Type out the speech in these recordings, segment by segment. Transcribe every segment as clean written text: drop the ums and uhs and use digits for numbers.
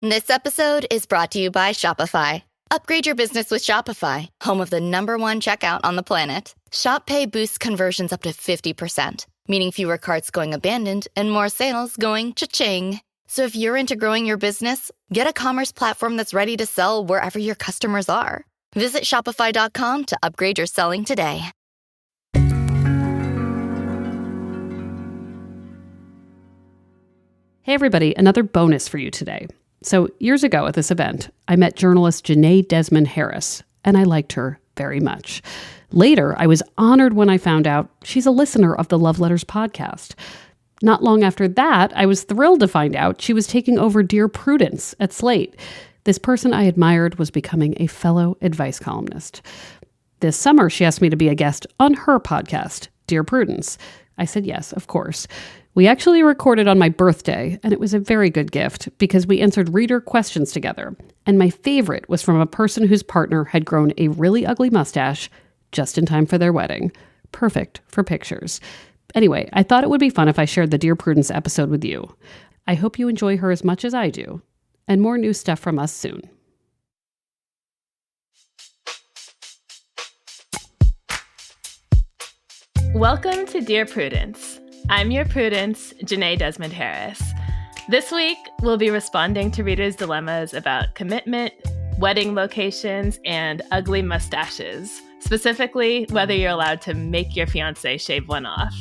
This episode is brought to you by Shopify. Upgrade your business with Shopify, home of the #1 checkout on the planet. Shop Pay boosts conversions up to 50%, meaning fewer carts going abandoned and more sales going cha-ching. So if you're into growing your business, get a commerce platform that's ready to sell wherever your customers are. Visit shopify.com to upgrade your selling today. Hey everybody, another bonus for you today. So years ago at this event, I met journalist Janae Desmond Harris, and I liked her very much. Later, I was honored when I found out she's a listener of the Love Letters podcast. Not long after that, I was thrilled to find out she was taking over Dear Prudence at Slate. This person I admired was becoming a fellow advice columnist. This summer, she asked me to be a guest on her podcast, Dear Prudence. I said yes, of course. We actually recorded on my birthday, and it was a very good gift because we answered reader questions together. And my favorite was from a person whose partner had grown a really ugly mustache just in time for their wedding. Perfect for pictures. Anyway, I thought it would be fun if I shared the Dear Prudence episode with you. I hope you enjoy her as much as I do. And more new stuff from us soon. Welcome to Dear Prudence. I'm your Prudence, Janae Desmond Harris. This week, we'll be responding to readers' dilemmas about commitment, wedding locations, and ugly mustaches, specifically whether you're allowed to make your fiancé shave one off.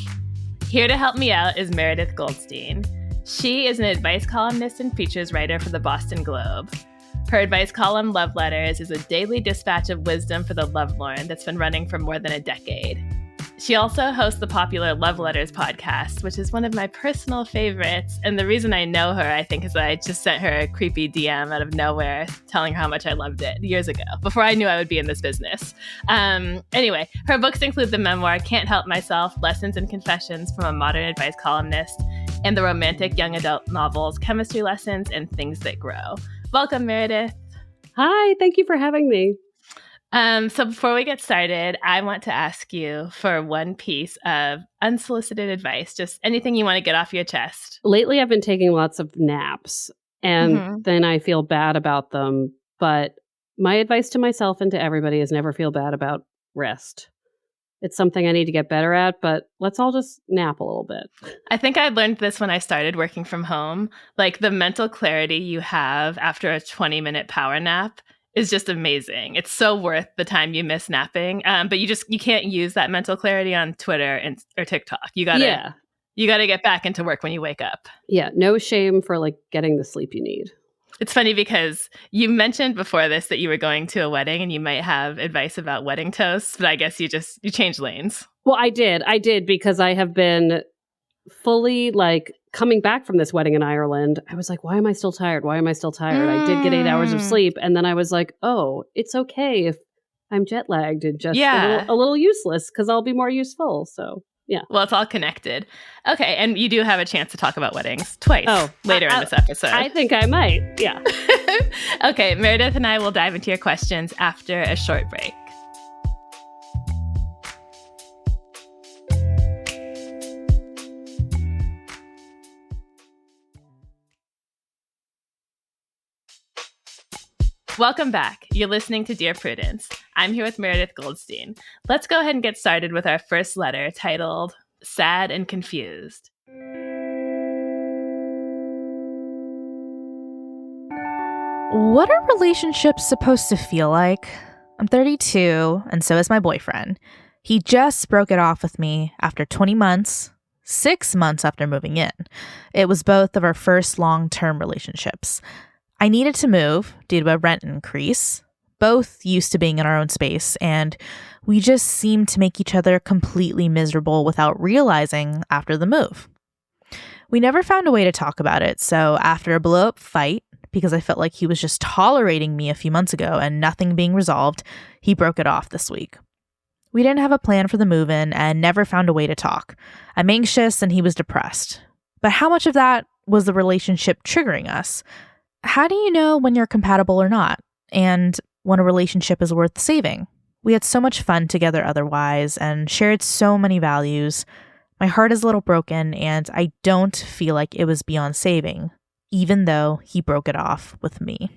Here to help me out is Meredith Goldstein. She is an advice columnist and features writer for the Boston Globe. Her advice column, Love Letters, is a daily dispatch of wisdom for the lovelorn that's been running for more than a decade. She also hosts the popular Love Letters podcast, which is one of my personal favorites. And the reason I know her, I think, is that I just sent her a creepy DM out of nowhere telling her how much I loved it years ago, before I knew I would be in this business. Anyway, her books include the memoir Can't Help Myself, Lessons and Confessions from a Modern Advice Columnist, and the romantic young adult novels Chemistry Lessons and Things That Grow. Welcome, Meredith. Hi, thank you for having me. So before we get started, I want to ask you for one piece of unsolicited advice, just anything you want to get off your chest. Lately, I've been taking lots of naps, and then I feel bad about them. But my advice to myself and to everybody is never feel bad about rest. It's something I need to get better at, but let's all just nap a little bit. I think I learned this when I started working from home. Like the mental clarity you have after a 20-minute power nap is just amazing. It's so worth the time you miss napping. But you can't use that mental clarity on Twitter or TikTok. You gotta get back into work when you wake up. Yeah, no shame for getting the sleep you need. It's funny because you mentioned before this that you were going to a wedding and you might have advice about wedding toasts, but I guess you changed lanes. Well, I did because I have been fully coming back from this wedding in Ireland. I was like, why am I still tired? I did get 8 hours of sleep. And then I was like, oh, it's okay if I'm jet lagged and just a little useless because I'll be more useful. So, yeah. Well, it's all connected. Okay. And you do have a chance to talk about weddings twice later in this episode. I think I might. Yeah. Okay. Meredith and I will dive into your questions after a short break. Welcome back. You're listening to Dear Prudence. I'm here with Meredith Goldstein. Let's go ahead and get started with our first letter titled Sad and Confused. What are relationships supposed to feel like? I'm 32, and so is my boyfriend. He just broke it off with me after 20 months, 6 months after moving in. It was both of our first long-term relationships. I needed to move due to a rent increase, both used to being in our own space, and we just seemed to make each other completely miserable without realizing after the move. We never found a way to talk about it, so after a blow-up fight, because I felt like he was just tolerating me a few months ago and nothing being resolved, he broke it off this week. We didn't have a plan for the move-in and never found a way to talk. I'm anxious and he was depressed. But how much of that was the relationship triggering us? How do you know when you're compatible or not? And when a relationship is worth saving? We had so much fun together otherwise and shared so many values. My heart is a little broken and I don't feel like it was beyond saving, even though he broke it off with me.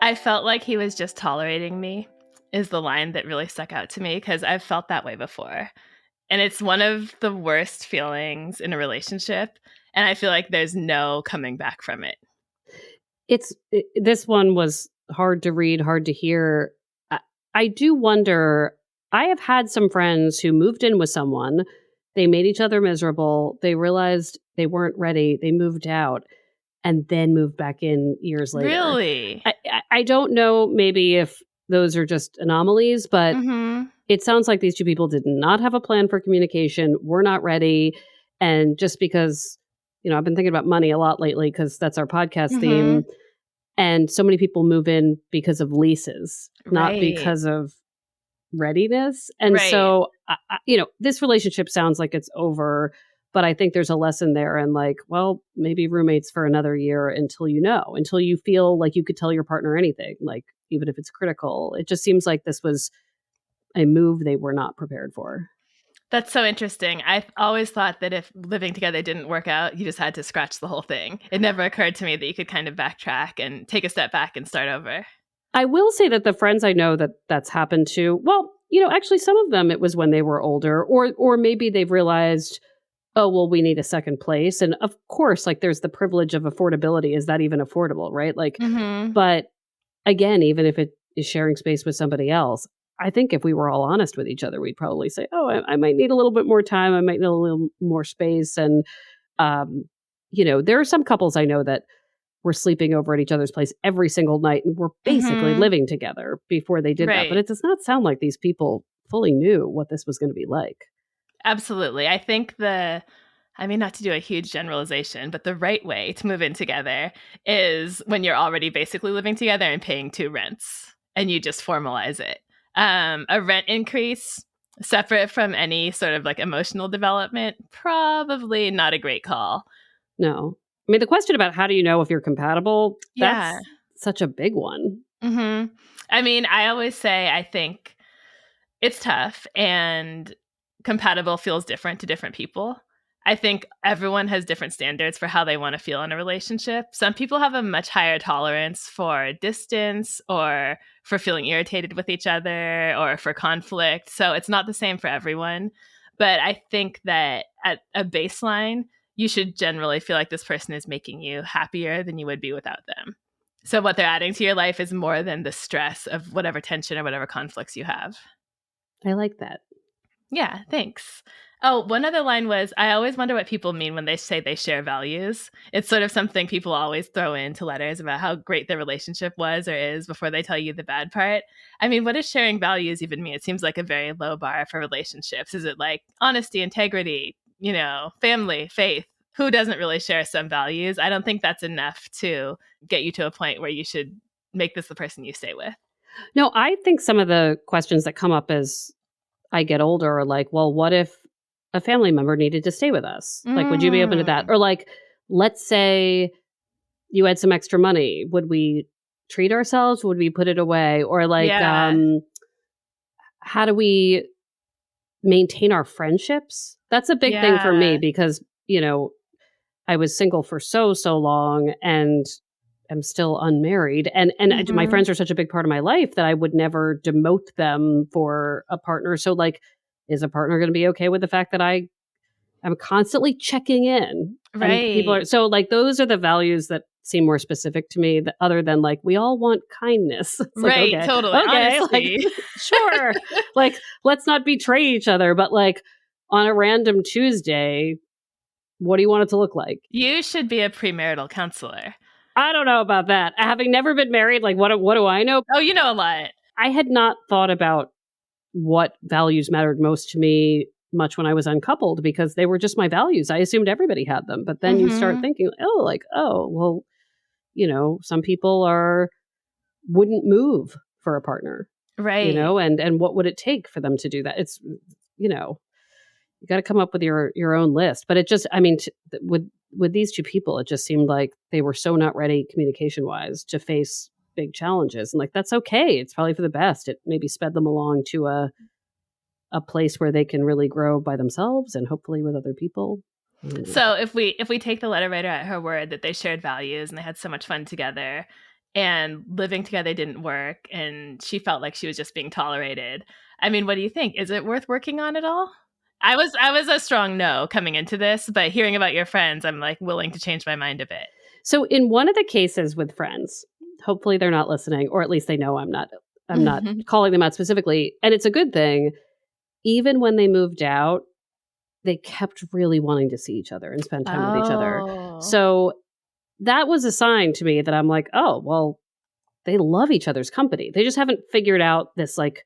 I felt like he was just tolerating me is the line that really stuck out to me because I've felt that way before. And it's one of the worst feelings in a relationship. And I feel like there's no coming back from it. This one was hard to read, hard to hear. I do wonder, I have had some friends who moved in with someone. They made each other miserable. They realized they weren't ready. They moved out and then moved back in years later. Really? I don't know maybe if those are just anomalies, but it sounds like these two people did not have a plan for communication, were not ready. And just because, I've been thinking about money a lot lately because that's our podcast theme. And so many people move in because of leases, not because of readiness. And so, this relationship sounds like it's over, but I think there's a lesson there. And like, well, maybe roommates for another year until you feel like you could tell your partner anything, like even if it's critical. It just seems like this was a move they were not prepared for. That's so interesting. I've always thought that if living together didn't work out, you just had to scratch the whole thing. It never occurred to me that you could kind of backtrack and take a step back and start over. I will say that the friends I know that's happened to, well, actually some of them, it was when they were older, or maybe they've realized, oh, well, we need a second place. And of course, like there's the privilege of affordability. Is that even affordable, right? Like, but again, even if it is sharing space with somebody else, I think if we were all honest with each other, we'd probably say, oh, I might need a little bit more time. I might need a little more space. And, there are some couples I know that were sleeping over at each other's place every single night and were basically living together before they did that. But it does not sound like these people fully knew what this was going to be like. Absolutely. I think not to do a huge generalization, but the right way to move in together is when you're already basically living together and paying 2 rents and you just formalize it. A rent increase separate from any sort of like emotional development, probably not a great call. No. I mean, the question about how do you know if you're compatible, that's such a big one. I mean, I always say I think it's tough and compatible feels different to different people. I think everyone has different standards for how they want to feel in a relationship. Some people have a much higher tolerance for distance or for feeling irritated with each other or for conflict. So it's not the same for everyone. But I think that at a baseline, you should generally feel like this person is making you happier than you would be without them. So what they're adding to your life is more than the stress of whatever tension or whatever conflicts you have. I like that. Yeah, thanks. Oh, one other line was, I always wonder what people mean when they say they share values. It's sort of something people always throw into letters about how great the relationship was or is before they tell you the bad part. I mean, what does sharing values even mean? It seems like a very low bar for relationships. Is it like honesty, integrity, family, faith? Who doesn't really share some values? I don't think that's enough to get you to a point where you should make this the person you stay with. No, I think some of the questions that come up as I get older are like, well, what if a family member needed to stay with us? Like, would you be open to that? Or like, let's say you had some extra money. Would we treat ourselves? Would we put it away? Or like, how do we maintain our friendships? That's a big thing for me because, I was single for so long and I'm still unmarried. And my friends are such a big part of my life that I would never demote them for a partner. So like, is a partner going to be okay with the fact that I'm constantly checking in? Right. And people are, so like, those are the values that seem more specific to me, that other than like, we all want kindness. It's right. Like, okay, totally. Okay. Like, sure. Like, let's not betray each other. But like on a random Tuesday, what do you want it to look like? You should be a premarital counselor. I don't know about that. Having never been married, like what do I know? Oh, you know a lot. I had not thought about what values mattered most to me much when I was uncoupled because they were just my values. I assumed everybody had them. But then you start thinking, well, some people wouldn't move for a partner. Right. And what would it take for them to do that? It's, you got to come up with your own list. But it just, with these two people, it just seemed like they were so not ready communication wise to face big challenges. And like, that's okay. It's probably for the best. It maybe sped them along to a a place where they can really grow by themselves and hopefully with other people. So if we take the letter writer at her word that they shared values and they had so much fun together and living together didn't work and she felt like she was just being tolerated, I mean, what do you think? Is it worth working on at all? I was a strong no coming into this, but hearing about your friends, I'm like willing to change my mind a bit. So in one of the cases with friends, hopefully they're not listening, or at least they know I'm not calling them out specifically. And it's a good thing. Even when they moved out, they kept really wanting to see each other and spend time with each other. So that was a sign to me that I'm like, oh, well, they love each other's company. They just haven't figured out this like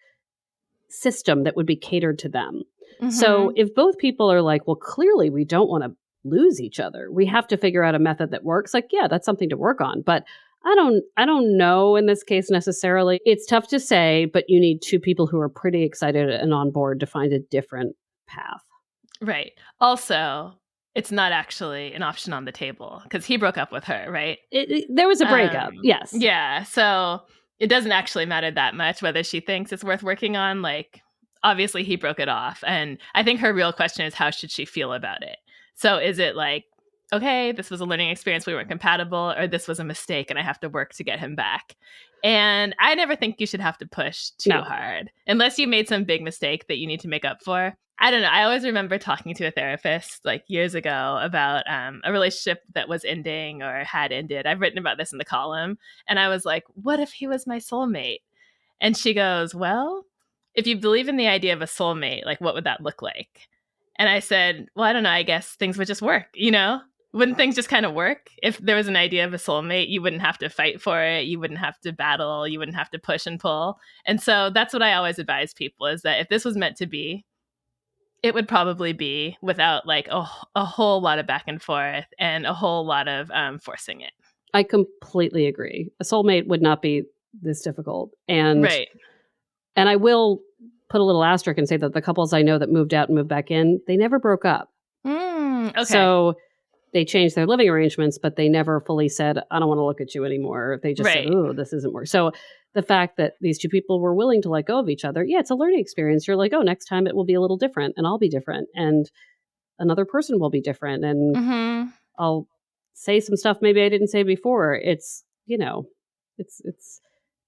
system that would be catered to them. So if both people are like, well, clearly we don't want to lose each other. We have to figure out a method that works. Like, yeah, that's something to work on. But I don't know in this case necessarily. It's tough to say, but you need two people who are pretty excited and on board to find a different path. Right. Also, it's not actually an option on the table because he broke up with her, right? There was a breakup, yes. Yeah. So it doesn't actually matter that much whether she thinks it's worth working on. Like, obviously, he broke it off. And I think her real question is, how should she feel about it? So is it like, okay, this was a learning experience, we weren't compatible, or this was a mistake and I have to work to get him back? And I never think you should have to push too hard unless you made some big mistake that you need to make up for. I don't know. I always remember talking to a therapist like years ago about a relationship that was ending or had ended. I've written about this in the column. And I was like, what if he was my soulmate? And she goes, well, if you believe in the idea of a soulmate, like what would that look like? And I said, well, I don't know. I guess things would just work, you know? Wouldn't things just kind of work? If there was an idea of a soulmate, you wouldn't have to fight for it. You wouldn't have to battle. You wouldn't have to push and pull. And so that's what I always advise people is that if this was meant to be, it would probably be without like a whole lot of back and forth and a whole lot of forcing it. I completely agree. A soulmate would not be this difficult. And I will put a little asterisk and say that the couples I know that moved out and moved back in, they never broke up. Okay. So they changed their living arrangements, but they never fully said, I don't want to look at you anymore. They just said, oh, this isn't working. So the fact that these two people were willing to let go of each other, yeah, it's a learning experience. You're like, oh, next time it will be a little different and I'll be different and another person will be different. And I'll say some stuff maybe I didn't say before. It's, it's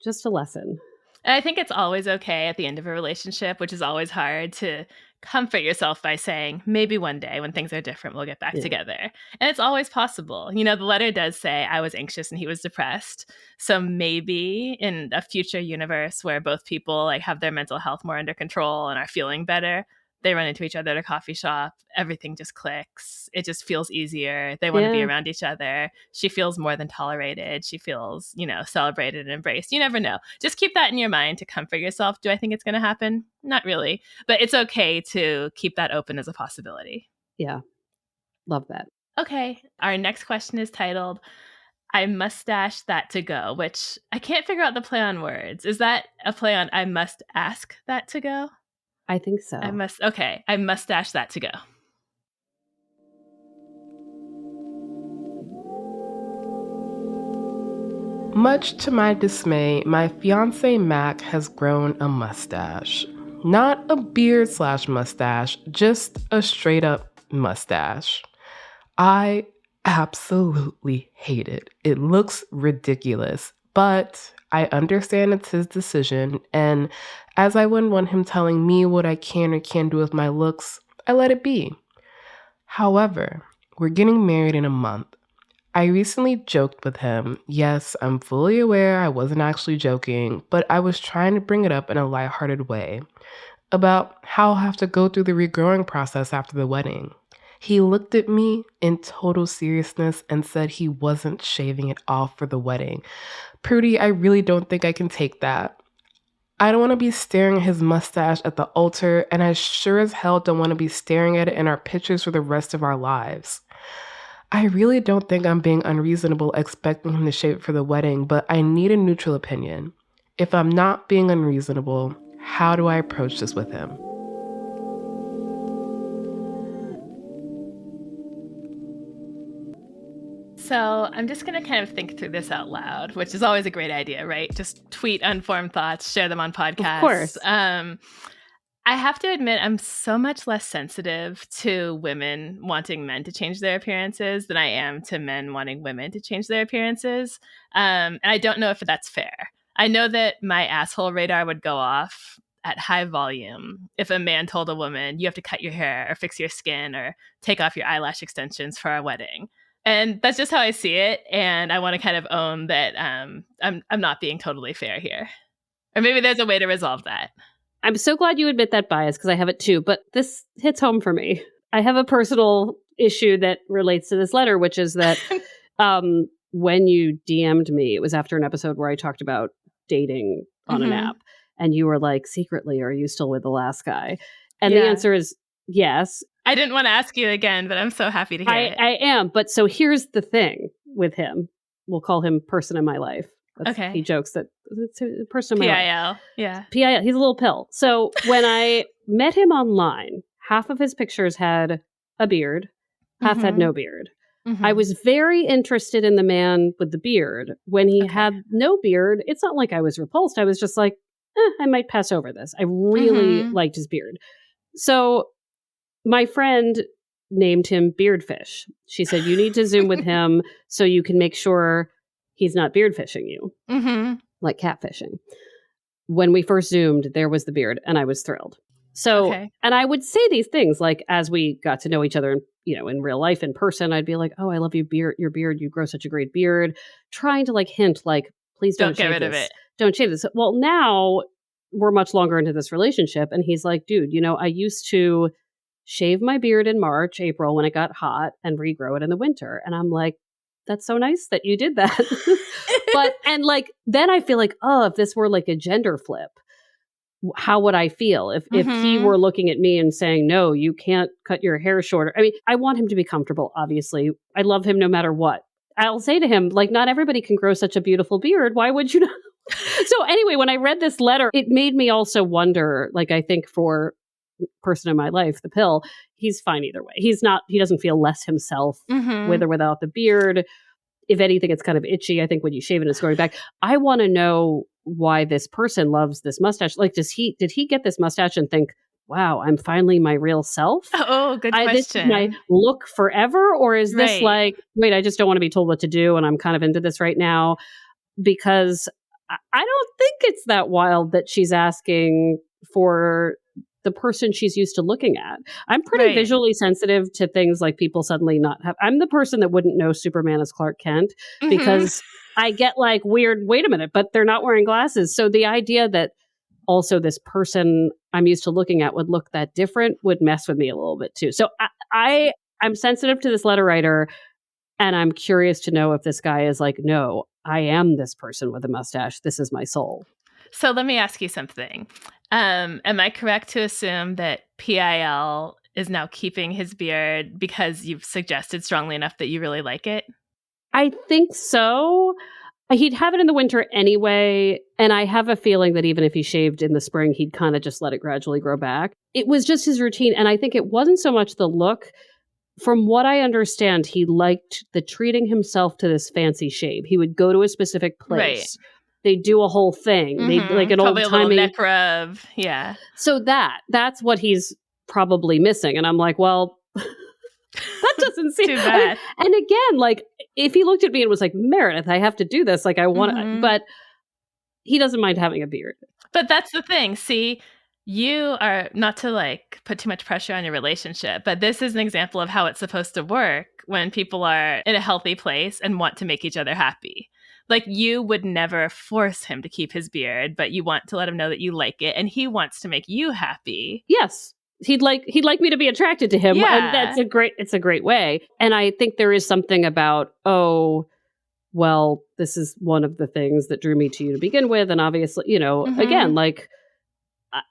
just a lesson. And I think it's always okay at the end of a relationship, which is always hard, to comfort yourself by saying, maybe one day when things are different, we'll get back together. And it's always possible. You know, the letter does say I was anxious and he was depressed. So maybe in a future universe where both people like have their mental health more under control and are feeling better, they run into each other at a coffee shop. Everything just clicks. It just feels easier. They want to be around each other. She feels more than tolerated. She feels, celebrated and embraced. You never know. Just keep that in your mind to comfort yourself. Do I think it's going to happen? Not really. But it's okay to keep that open as a possibility. Yeah. Love that. Okay. Our next question is titled, I mustache that to go, which I can't figure out the play on words. Is that a play on I must ask that to go? I think so. I mustache that to go. Much to my dismay, my fiance Mac has grown a mustache. Not a beard/mustache, just a straight up mustache. I absolutely hate it. It looks ridiculous, but I understand it's his decision, and as I wouldn't want him telling me what I can or can't do with my looks, I let it be. However, we're getting married in a month. I recently joked with him. Yes, I'm fully aware I wasn't actually joking, but I was trying to bring it up in a lighthearted way about how I'll have to go through the regrowing process after the wedding. He looked at me in total seriousness and said he wasn't shaving it off for the wedding. Prudy, I really don't think I can take that. I don't want to be staring at his mustache at the altar, and I sure as hell don't want to be staring at it in our pictures for the rest of our lives. I really don't think I'm being unreasonable expecting him to shave it for the wedding, but I need a neutral opinion. If I'm not being unreasonable, how do I approach this with him? So I'm just going to kind of think through this out loud, which is always a great idea, right? Just tweet unformed thoughts, share them on podcasts. Of course. I have to admit, I'm so much less sensitive to women wanting men to change their appearances than I am to men wanting women to change their appearances. And I don't know if that's fair. I know that my asshole radar would go off at high volume if a man told a woman, you have to cut your hair or fix your skin or take off your eyelash extensions for our wedding. And that's just how I see it. And I want to kind of own that I'm not being totally fair here. Or maybe there's a way to resolve that. I'm so glad you admit that bias because I have it too, but this hits home for me. I have a personal issue that relates to this letter, which is that when you DM'd me, it was after an episode where I talked about dating on an app, and you were like, secretly, are you still with the last guy? And the answer is yes. I didn't want to ask you again, but I'm so happy to hear it. I am, but so here's the thing with him. We'll call him person in my life. Okay. He jokes that it's a person in my life. PIL. Yeah. PIL. He's a little pill. So when I met him online, half of his pictures had a beard, half had no beard. I was very interested in the man with the beard. When he had no beard, it's not like I was repulsed. I was just like, I might pass over this. I really liked his beard. So my friend named him Beardfish. She said, you need to Zoom with him so you can make sure he's not beard fishing you, like catfishing. When we first Zoomed, there was the beard, and I was thrilled. So, and I would say these things like as we got to know each other, in real life, in person, I'd be like, "Oh, I love your beard. You grow such a great beard." Trying to hint, like, "Please don't get rid of it. Don't shave this." Well, now we're much longer into this relationship, and he's like, "Dude, I used to shave my beard in March, April when it got hot, and regrow it in the winter." And I'm like, that's so nice that you did that. But, and like, then I feel like, oh, if this were like a gender flip, how would I feel if he were looking at me and saying, no, you can't cut your hair shorter? I mean, I want him to be comfortable, obviously. I love him no matter what. I'll say to him, like, not everybody can grow such a beautiful beard. Why would you not? So anyway, when I read this letter, it made me also wonder, like, I think for person in my life, the pill, he's fine either way. He doesn't feel less himself with or without the beard. If anything, it's kind of itchy. I think when you shave it, it's growing back. I want to know why this person loves this mustache. Like, did he get this mustache and think, wow, I'm finally my real self? Oh, good question. This is my look forever? Or is this like, wait, I just don't want to be told what to do and I'm kind of into this right now? Because I don't think it's that wild that she's asking for the person she's used to looking at. I'm pretty visually sensitive to things like people suddenly not have. I'm the person that wouldn't know Superman as Clark Kent because I get like weird, wait a minute, but they're not wearing glasses. So the idea that also this person I'm used to looking at would look that different would mess with me a little bit too. So I'm sensitive to this letter writer, and I'm curious to know if this guy is like, no, I am this person with a mustache. This is my soul. So let me ask you something. Am I correct to assume that PIL is now keeping his beard because you've suggested strongly enough that you really like it? I think so. He'd have it in the winter anyway, and I have a feeling that even if he shaved in the spring, he'd kind of just let it gradually grow back. It was just his routine, and I think it wasn't so much the look. From what I understand, he liked the treating himself to this fancy shave. He would go to a specific place. They do a whole thing. They like an old timey neck rub. Yeah. So that's what he's probably missing. And I'm like, well, that doesn't seem too bad. And again, like if he looked at me and was like, Meredith, I have to do this. Like I want but he doesn't mind having a beard. But that's the thing. See, you are not to like put too much pressure on your relationship, but this is an example of how it's supposed to work when people are in a healthy place and want to make each other happy. Like you would never force him to keep his beard, but you want to let him know that you like it and he wants to make you happy. Yes. He'd like me to be attracted to him. Yeah. And it's a great way. And I think there is something about, oh, well, this is one of the things that drew me to you to begin with. And obviously, again, like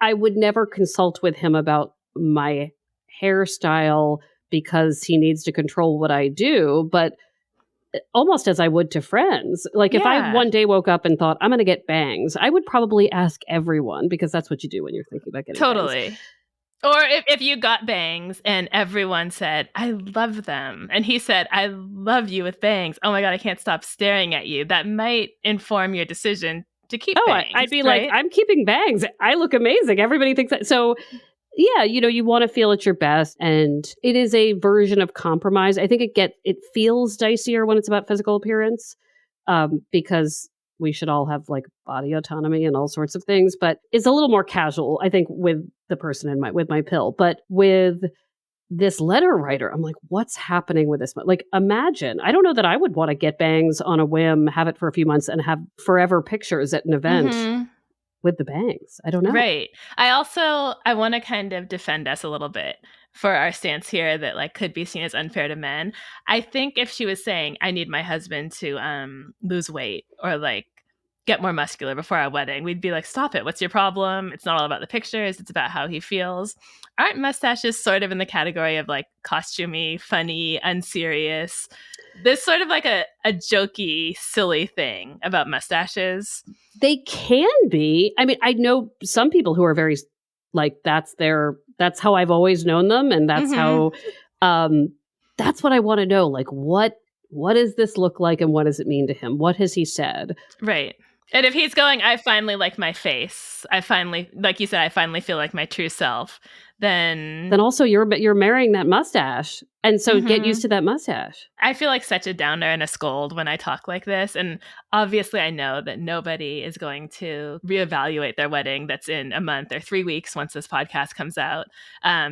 I would never consult with him about my hairstyle because he needs to control what I do. But almost as I would to friends. Like if I one day woke up and thought, I'm going to get bangs, I would probably ask everyone because that's what you do when you're thinking about getting bangs. Or if you got bangs and everyone said, I love them. And he said, I love you with bangs. Oh my God, I can't stop staring at you. That might inform your decision to keep Oh, bangs, I'd be right? like, I'm keeping bangs. I look amazing. Everybody thinks that. So yeah, you want to feel at your best, and it is a version of compromise. I think it feels dicier when it's about physical appearance, because we should all have like body autonomy and all sorts of things, but it's a little more casual, I think, with the person with my pill. But with this letter writer, I'm like, what's happening with this? Like, imagine, I don't know that I would want to get bangs on a whim, have it for a few months, and have forever pictures at an event with the bangs. I don't know. Right. I want to kind of defend us a little bit for our stance here that like could be seen as unfair to men. I think if she was saying, I need my husband to lose weight or like get more muscular before our wedding, we'd be like, stop it. What's your problem? It's not all about the pictures. It's about how he feels. Aren't mustaches sort of in the category of like costumey, funny, unserious? There's sort of like a jokey, silly thing about mustaches. They can be. I mean, I know some people who are very like that's how I've always known them, and that's how that's what I want to know. Like what does this look like and what does it mean to him? What has he said? Right. And if he's going, I finally like my face. I finally, like you said, I finally feel like my true self. Then also you're marrying that mustache. And so get used to that mustache. I feel like such a downer and a scold when I talk like this. And obviously I know that nobody is going to reevaluate their wedding that's in a month or 3 weeks once this podcast comes out,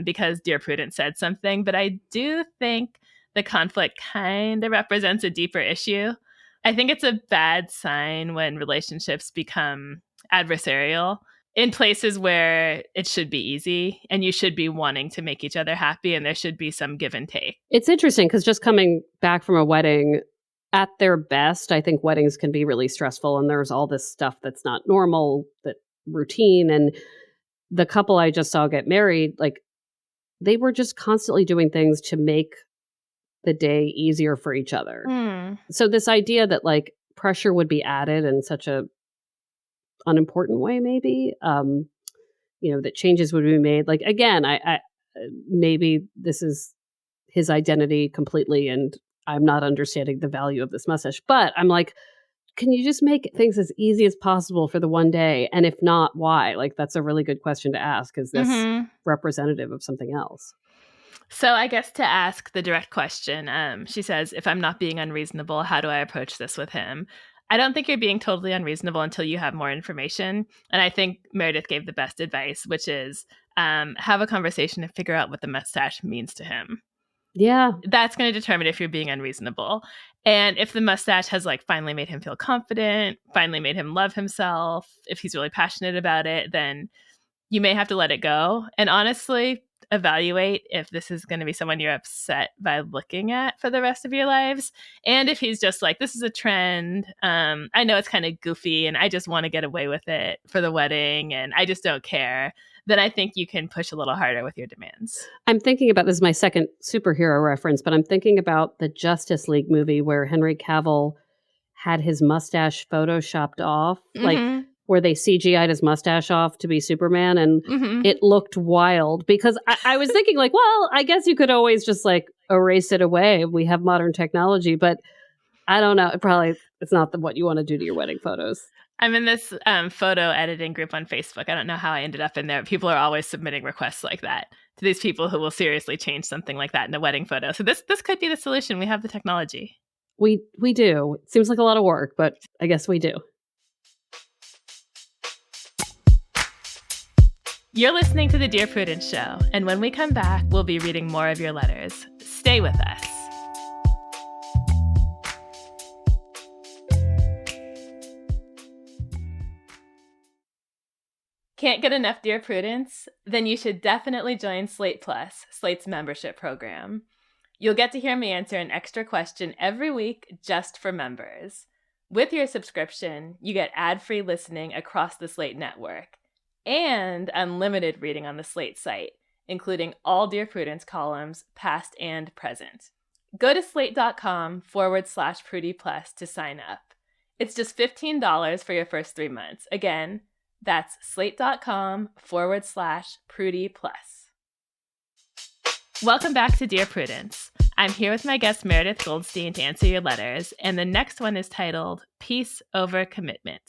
because Dear Prudence said something. But I do think the conflict kind of represents a deeper issue. I think it's a bad sign when relationships become adversarial in places where it should be easy and you should be wanting to make each other happy and there should be some give and take. It's interesting because just coming back from a wedding, at their best, I think weddings can be really stressful and there's all this stuff that's not normal, that routine. And the couple I just saw get married, like they were just constantly doing things to make the day easier for each other. So this idea that like pressure would be added in such a unimportant way, maybe, that changes would be made. Like, again, I maybe this is his identity completely and I'm not understanding the value of this mustache, but I'm like, can you just make things as easy as possible for the one day? And if not, why? Like, that's a really good question to ask. Is this representative of something else? So I guess to ask the direct question, she says, if I'm not being unreasonable, how do I approach this with him? I don't think you're being totally unreasonable until you have more information. And I think Meredith gave the best advice, which is have a conversation and figure out what the mustache means to him. Yeah. That's going to determine if you're being unreasonable. And if the mustache has like finally made him feel confident, finally made him love himself, if he's really passionate about it, then you may have to let it go. And honestly, evaluate if this is going to be someone you're upset by looking at for the rest of your lives. And if he's just like, this is a trend. I know it's kind of goofy and I just want to get away with it for the wedding and I just don't care. Then I think you can push a little harder with your demands. I'm thinking about, this is my second superhero reference, but I'm thinking about the Justice League movie where Henry Cavill had his mustache photoshopped off, like where they CGI'd his mustache off to be Superman, and it looked wild because I was thinking like, well, I guess you could always just like erase it away. We have modern technology, but I don't know. It's not what you want to do to your wedding photos. I'm in this photo editing group on Facebook. I don't know how I ended up in there. People are always submitting requests like that to these people who will seriously change something like that in a wedding photo. So this could be the solution. We have the technology. We do. It seems like a lot of work, but I guess we do. You're listening to the Dear Prudence Show, and when we come back, we'll be reading more of your letters. Stay with us. Can't get enough Dear Prudence? Then you should definitely join Slate Plus, Slate's membership program. You'll get to hear me answer an extra question every week just for members. With your subscription, you get ad-free listening across the Slate network and unlimited reading on the Slate site, including all Dear Prudence columns, past and present. Go to slate.com/Prudie Plus to sign up. It's just $15 for your first 3 months. Again, that's slate.com/Prudie Plus. Welcome back to Dear Prudence. I'm here with my guest Meredith Goldstein to answer your letters, and the next one is titled Peace Over Commitment.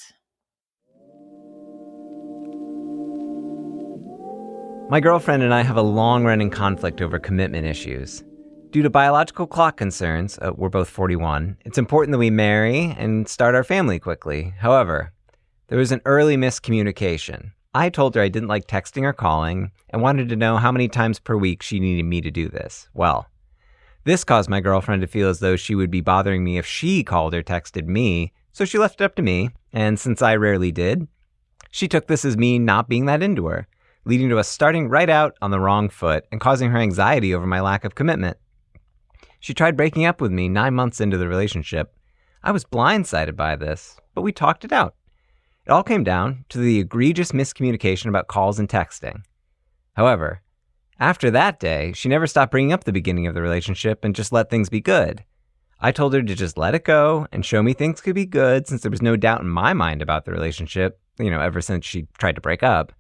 My girlfriend and I have a long-running conflict over commitment issues. Due to biological clock concerns, we're both 41, it's important that we marry and start our family quickly. However, there was an early miscommunication. I told her I didn't like texting or calling and wanted to know how many times per week she needed me to do this. Well, this caused my girlfriend to feel as though she would be bothering me if she called or texted me, so she left it up to me, and since I rarely did, she took this as me not being that into her, leading to us starting right out on the wrong foot and causing her anxiety over my lack of commitment. She tried breaking up with me 9 months into the relationship. I was blindsided by this, but we talked it out. It all came down to the egregious miscommunication about calls and texting. However, after that day, she never stopped bringing up the beginning of the relationship and just let things be good. I told her to just let it go and show me things could be good since there was no doubt in my mind about the relationship, ever since she tried to break up.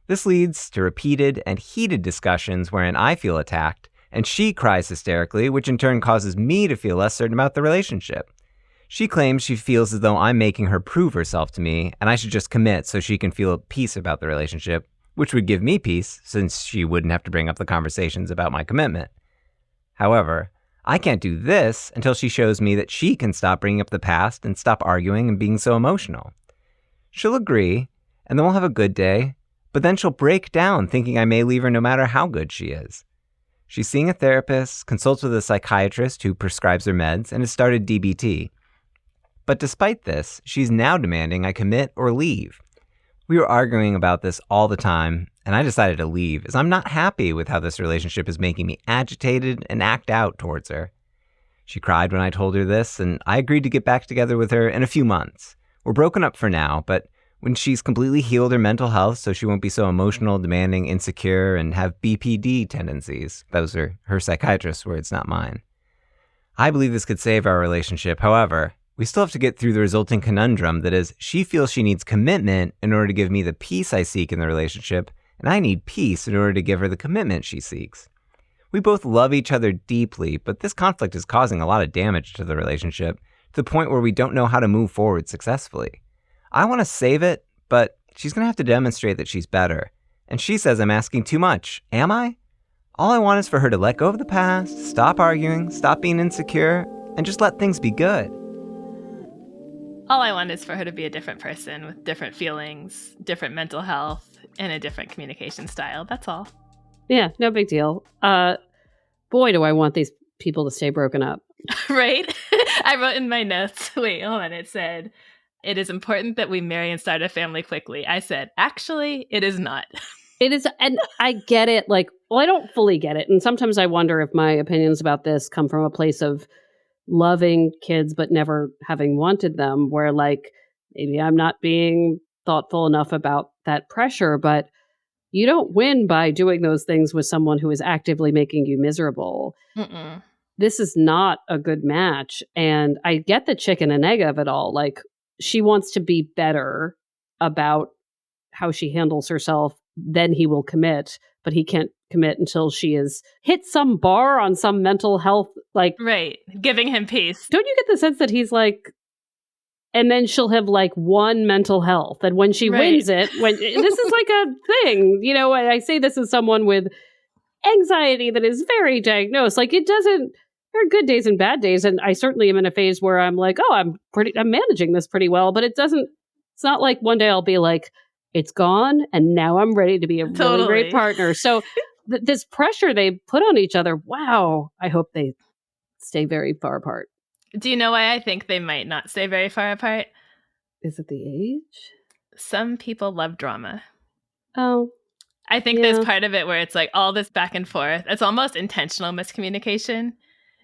This leads to repeated and heated discussions wherein I feel attacked and she cries hysterically, which in turn causes me to feel less certain about the relationship. She claims she feels as though I'm making her prove herself to me and I should just commit so she can feel peace about the relationship, which would give me peace since she wouldn't have to bring up the conversations about my commitment. However, I can't do this until she shows me that she can stop bringing up the past and stop arguing and being so emotional. She'll agree, and then we'll have a good day, but then she'll break down thinking I may leave her no matter how good she is. She's seeing a therapist, consults with a psychiatrist who prescribes her meds, and has started DBT. But despite this, she's now demanding I commit or leave. We were arguing about this all the time, and I decided to leave as I'm not happy with how this relationship is making me agitated and act out towards her. She cried when I told her this, and I agreed to get back together with her in a few months. We're broken up for now, but when she's completely healed her mental health so she won't be so emotional, demanding, insecure, and have BPD tendencies. Those are her psychiatrist's words, not mine. I believe this could save our relationship. However, we still have to get through the resulting conundrum that is, she feels she needs commitment in order to give me the peace I seek in the relationship, and I need peace in order to give her the commitment she seeks. We both love each other deeply, but this conflict is causing a lot of damage to the relationship, to the point where we don't know how to move forward successfully. I want to save it, but she's going to have to demonstrate that she's better. And she says I'm asking too much. Am I? All I want is for her to let go of the past, stop arguing, stop being insecure, and just let things be good. All I want is for her to be a different person with different feelings, different mental health, and a different communication style. That's all. Yeah, no big deal. Boy, do I want these people to stay broken up. Right? I wrote in my notes, wait, hold on, it said, it is important that we marry and start a family quickly. I said, actually, it is not. It is, and I get it. I don't fully get it. And sometimes I wonder if my opinions about this come from a place of loving kids but never having wanted them, where maybe I'm not being thoughtful enough about that pressure, but you don't win by doing those things with someone who is actively making you miserable. Mm-mm. This is not a good match. And I get the chicken and egg of it all. She wants to be better about how she handles herself, then he will commit, but he can't commit until she has hit some bar on some mental health, Right. Giving him peace. Don't you get the sense that he's and then she'll have one mental health, and when she wins it, this is a thing, I say this as someone with anxiety that is very diagnosed. There are good days and bad days, and I certainly am in a phase where I'm I'm managing this pretty well, but it's not like one day I'll be it's gone and now I'm ready to be a really great partner. So this pressure they put on each other, wow, I hope they stay very far apart. Do you know why I think they might not stay very far apart? Is it the age? Some people love drama. Oh. I think there's part of it where it's all this back and forth. It's almost intentional miscommunication.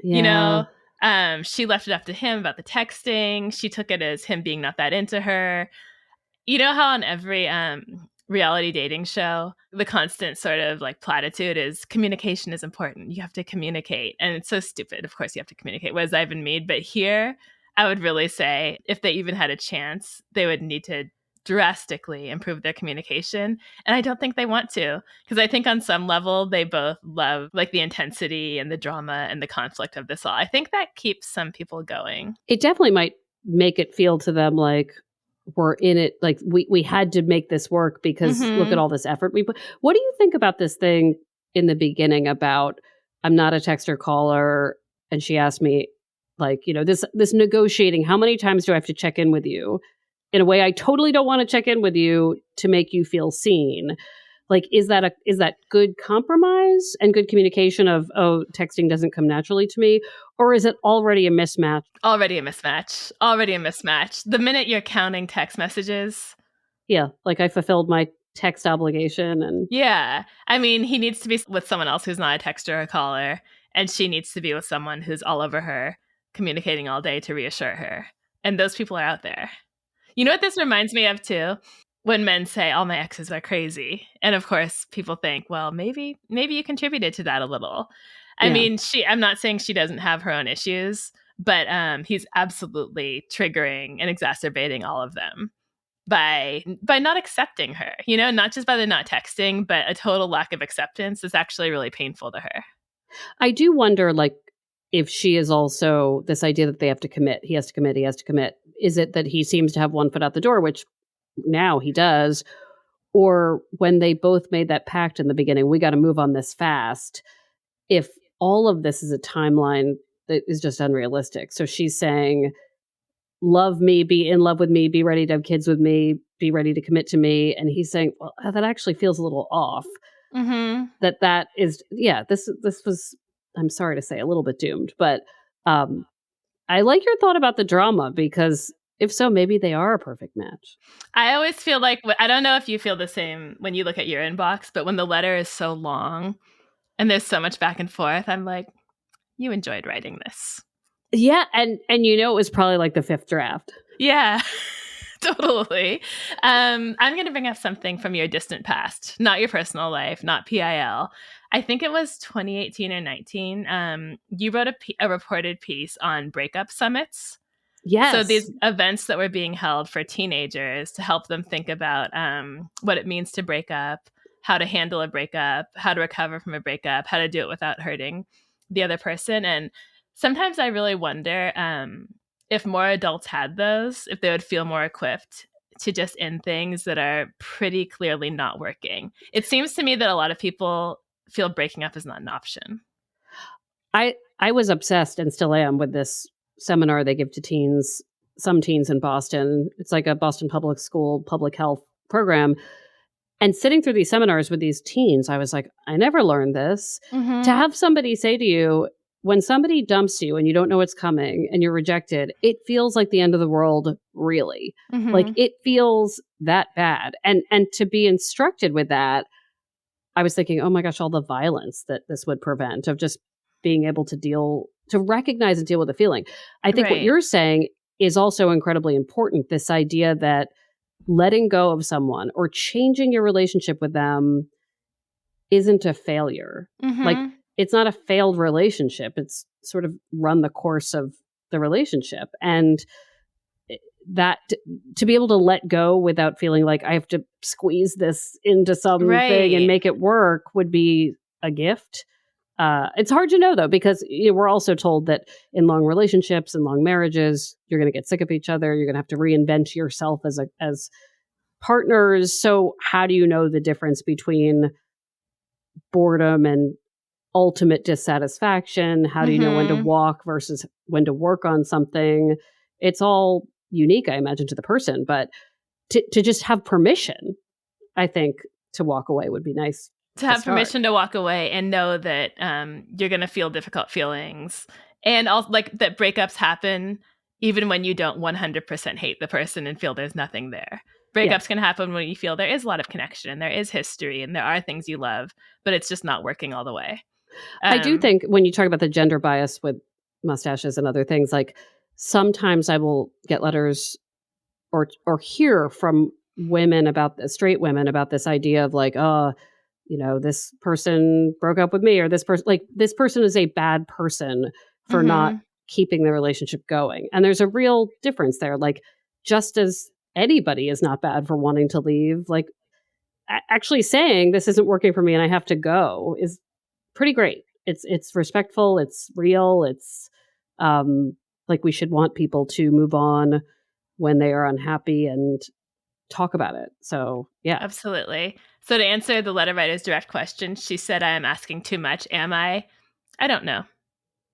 Yeah. She left it up to him about the texting. She took it as him being not that into her. You know how on every reality dating show, the constant sort of platitude is communication is important. You have to communicate. And it's so stupid. Of course you have to communicate. What does that even mean? But here, I would really say if they even had a chance, they would need to drastically improve their communication. And I don't think they want to, because I think on some level they both love the intensity and the drama and the conflict of this all. I think that keeps some people going. It definitely might make it feel to them were in it. Like we had to make this work because look at all this effort we put. What do you think about this thing in the beginning about I'm not a texter caller, and she asked me like, this negotiating, how many times do I have to check in with you in a way I totally don't want to check in with you to make you feel seen? Like, is that good compromise and good communication of, oh, texting doesn't come naturally to me? Or is it already a mismatch? Already a mismatch. The minute you're counting text messages. Yeah, like I fulfilled my text obligation. And yeah, I mean, he needs to be with someone else who's not a texter or caller, and she needs to be with someone who's all over her, communicating all day to reassure her. And those people are out there. You know what this reminds me of too? When men say all my exes are crazy. And of course, people think, well, maybe you contributed to that a little. I mean, I'm not saying she doesn't have her own issues, but he's absolutely triggering and exacerbating all of them by not accepting her, not just by the not texting, but a total lack of acceptance is actually really painful to her. I do wonder, like, if she is also this idea that they have to commit. He has to commit. Is it that he seems to have one foot out the door, which now he does, or when they both made that pact in the beginning, we got to move on this fast, if all of this is a timeline that is just unrealistic. So she's saying, love me, be in love with me, be ready to have kids with me, be ready to commit to me. And he's saying, well, that actually feels a little off. That is, this was, I'm sorry to say, a little bit doomed. But I like your thought about the drama, because if so, maybe they are a perfect match. I always feel like, I don't know if you feel the same when you look at your inbox, but when the letter is so long and there's so much back and forth, I'm like, you enjoyed writing this. Yeah, and it was probably like the fifth draft. Yeah, totally. I'm going to bring up something from your distant past, not your personal life, not PIL. I think it was 2018 or 19. You wrote a reported piece on breakup summits. Yes. So these events that were being held for teenagers to help them think about what it means to break up, how to handle a breakup, how to recover from a breakup, how to do it without hurting the other person. And sometimes I really wonder if more adults had those, if they would feel more equipped to just end things that are pretty clearly not working. It seems to me that a lot of people feel breaking up is not an option. I was obsessed, and still am, with this seminar they give to some teens in Boston. It's like a Boston Public School public health program. And sitting through these seminars with these teens, I was like, I never learned this. To have somebody say to you, when somebody dumps you and you don't know what's coming and you're rejected, it feels like the end of the world, really. Like, it feels that bad. And to be instructed with that, I was thinking, oh my gosh, all the violence that this would prevent, of just being able to recognize and deal with the feeling. I think what you're saying is also incredibly important. This idea that letting go of someone or changing your relationship with them isn't a failure. Like, it's not a failed relationship. It's sort of run the course of the relationship. And that to be able to let go without feeling like I have to squeeze this into something and make it work would be a gift. It's hard to know, though, because we're also told that in long relationships and long marriages, you're going to get sick of each other. You're going to have to reinvent yourself as partners. So how do you know the difference between boredom and ultimate dissatisfaction? How do you know when to walk versus when to work on something? It's all unique, I imagine, to the person. But to just have permission, I think, to walk away would be nice. To have permission to walk away and know that you're going to feel difficult feelings. And also, like, that breakups happen even when you don't 100% hate the person and feel there's nothing there. Breakups can happen when you feel there is a lot of connection and there is history and there are things you love, but it's just not working all the way. I do think when you talk about the gender bias with mustaches and other things, like, sometimes I will get letters or hear from women straight women about this idea of like, this person broke up with me, or this person is a bad person for not keeping the relationship going. And there's a real difference there. Like, just as anybody is not bad for wanting to leave, like, actually saying this isn't working for me and I have to go is pretty great. It's respectful. It's real. It's like, we should want people to move on when they are unhappy and talk about it. So, yeah. Absolutely. So to answer the letter writer's direct question, she said, I am asking too much. Am I? I don't know.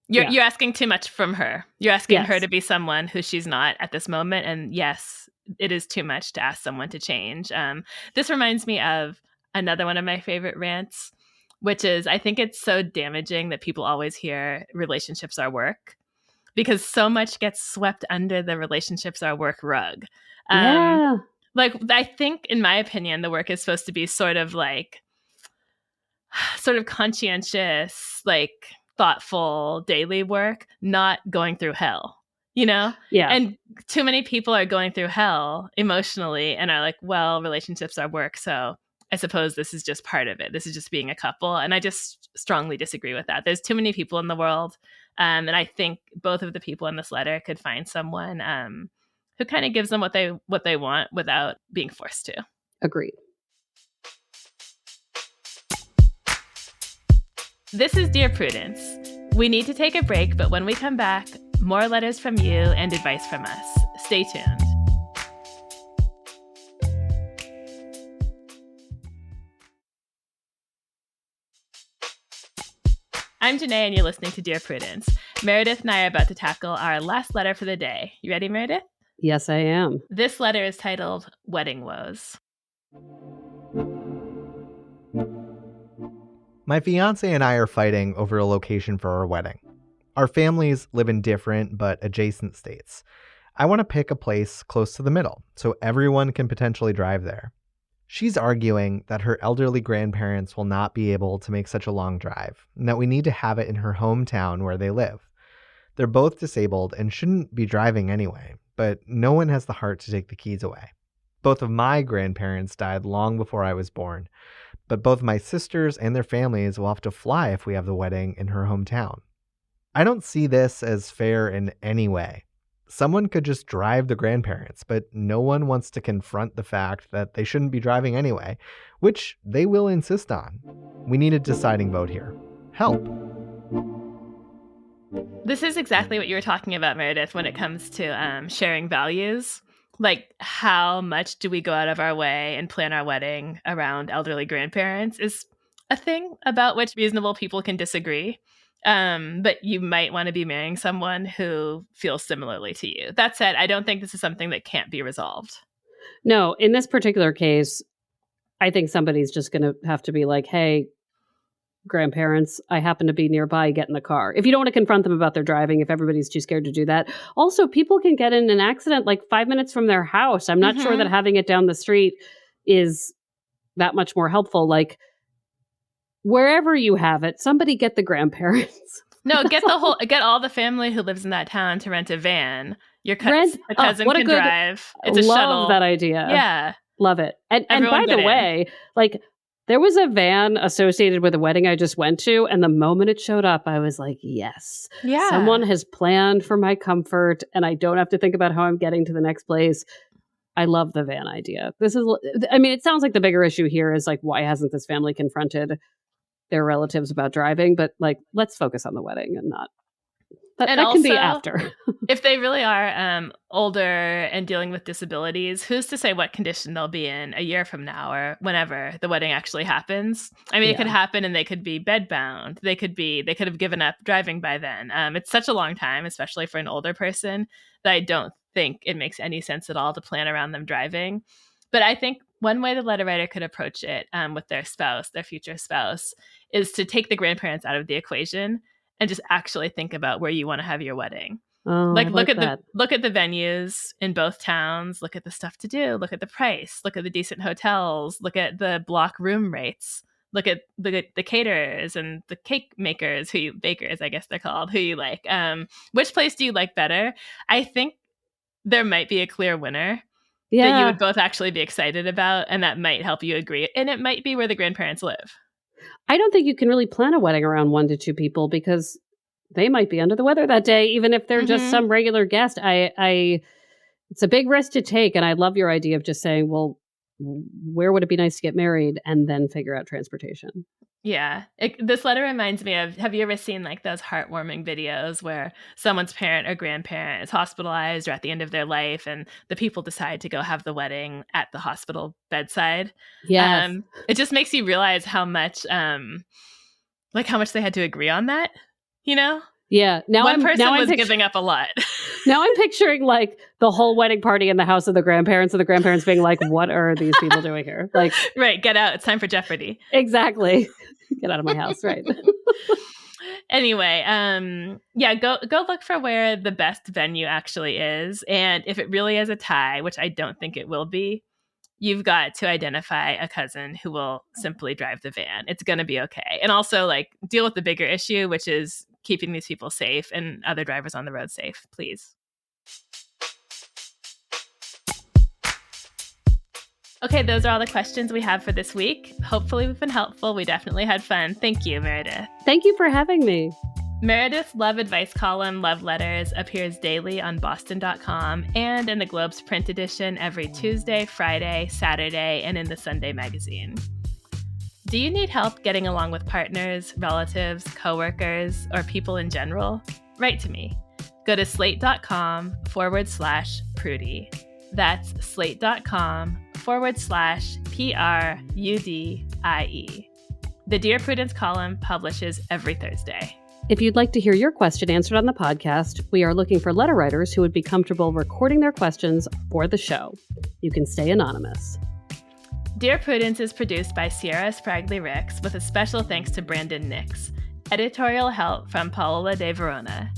You're asking too much from her. You're asking her to be someone who she's not at this moment. And yes, it is too much to ask someone to change. This reminds me of another one of my favorite rants, which is I think it's so damaging that people always hear relationships are work because so much gets swept under the relationships are work rug. Like, I think, in my opinion, the work is supposed to be sort of conscientious, like thoughtful daily work, not going through hell, you know? Yeah. And too many people are going through hell emotionally and are like, well, relationships are work. So I suppose this is just part of it. This is just being a couple. And I just strongly disagree with that. There's too many people in the world. And I think both of the people in this letter could find someone who kind of gives them what they want without being forced to. Agreed. This is Dear Prudence. We need to take a break, but when we come back, more letters from you and advice from us. Stay tuned. I'm Janae, and you're listening to Dear Prudence. Meredith and I are about to tackle our last letter for the day. You ready, Meredith? Yes, I am. This letter is titled Wedding Woes. My fiance and I are fighting over a location for our wedding. Our families live in different but adjacent states. I want to pick a place close to the middle so everyone can potentially drive there. She's arguing that her elderly grandparents will not be able to make such a long drive and that we need to have it in her hometown where they live. They're both disabled and shouldn't be driving anyway, but no one has the heart to take the keys away. Both of my grandparents died long before I was born, but both my sisters and their families will have to fly if we have the wedding in her hometown. I don't see this as fair in any way. Someone could just drive the grandparents, but no one wants to confront the fact that they shouldn't be driving anyway, which they will insist on. We need a deciding vote here. Help. This is exactly what you were talking about, Meredith, when it comes to sharing values. Like, how much do we go out of our way and plan our wedding around elderly grandparents is a thing about which reasonable people can disagree. But you might want to be marrying someone who feels similarly to you. That said, I don't think this is something that can't be resolved. No, in this particular case, I think somebody's just going to have to be like, hey, grandparents, I happen to be nearby, get in the car. If you don't want to confront them about their driving, if everybody's too scared to do that. Also, people can get in an accident like 5 minutes from their house. I'm not sure that having it down the street is that much more helpful. Like, wherever you have it, somebody get the grandparents. No, get all the family who lives in that town to rent a van. Your cousin can drive. It's a shuttle. Love that idea. Yeah. Love it. And by the way, like, there was a van associated with a wedding I just went to, and the moment it showed up, I was like, yes. Yeah. Someone has planned for my comfort, and I don't have to think about how I'm getting to the next place. I love the van idea. It sounds like the bigger issue here is like, why hasn't this family confronted their relatives about driving? But like, let's focus on the wedding and not. That also, can be after. If they really are older and dealing with disabilities, who's to say what condition they'll be in a year from now or whenever the wedding actually happens? I mean, It could happen and they could be bedbound. They could have given up driving by then. It's such a long time, especially for an older person, that I don't think it makes any sense at all to plan around them driving. But I think one way the letter writer could approach it with their spouse, their future spouse, is to take the grandparents out of the equation and just actually think about where you want to have your wedding. Look at the venues in both towns, look at the stuff to do, look at the price, look at the decent hotels, look at the block room rates, look at the caterers and the cake makers, bakers, I guess they're called, who you like. Which place do you like better? I think there might be a clear winner that you would both actually be excited about, and that might help you agree. And it might be where the grandparents live. I don't think you can really plan a wedding around 1 to 2 people because they might be under the weather that day, even if they're just some regular guest. It's a big risk to take, and I love your idea of just saying, well, where would it be nice to get married, and then figure out transportation. Yeah. This letter reminds me of, have you ever seen like those heartwarming videos where someone's parent or grandparent is hospitalized or at the end of their life and the people decide to go have the wedding at the hospital bedside? Yes. It just makes you realize how much they had to agree on that, you know? Yeah. One person was giving up a lot. Now I'm picturing like the whole wedding party in the house of the grandparents and the grandparents being like, what are these people doing here? Like, right. Get out. It's time for Jeopardy. Exactly. Get out of my house. Right. Anyway, go look for where the best venue actually is. And if it really is a tie, which I don't think it will be, you've got to identify a cousin who will simply drive the van. It's going to be okay. And also like deal with the bigger issue, which is keeping these people safe and other drivers on the road safe, please. Okay, those are all the questions we have for this week. Hopefully we've been helpful. We definitely had fun. Thank you, Meredith. Thank you for having me. Meredith's Love Advice column, Love Letters, appears daily on Boston.com and in the Globe's print edition every Tuesday, Friday, Saturday, and in the Sunday magazine. Do you need help getting along with partners, relatives, coworkers, or people in general? Write to me. Go to slate.com/Prudie. That's slate.com/PRUDIE. The Dear Prudence column publishes every Thursday. If you'd like to hear your question answered on the podcast, we are looking for letter writers who would be comfortable recording their questions for the show. You can stay anonymous. Dear Prudence is produced by Sierra Spragley-Ricks with a special thanks to Brandon Nix. Editorial help from Paola De Verona.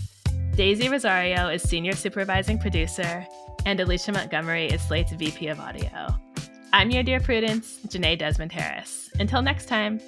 Daisy Rosario is senior supervising producer, and Alicia Montgomery is Slate's VP of Audio. I'm your Dear Prudence, Janae Desmond Harris. Until next time.